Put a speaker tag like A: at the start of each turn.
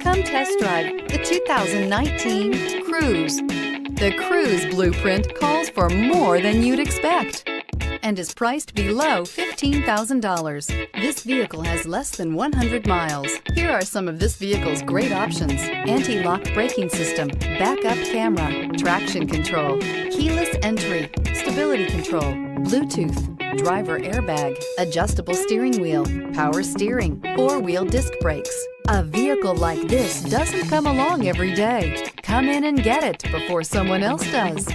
A: Come test drive the 2019 Cruze. The Cruze blueprint calls for more than you'd expect and is priced below $15,000. This vehicle has less than 100 miles. Here are some of this vehicle's great options: anti-lock braking system, backup camera, traction control, keyless entry, stability control, Bluetooth, driver airbag, adjustable steering wheel, power steering, four-wheel disc brakes. A vehicle like this doesn't come along every day. Come in and get it before someone else does.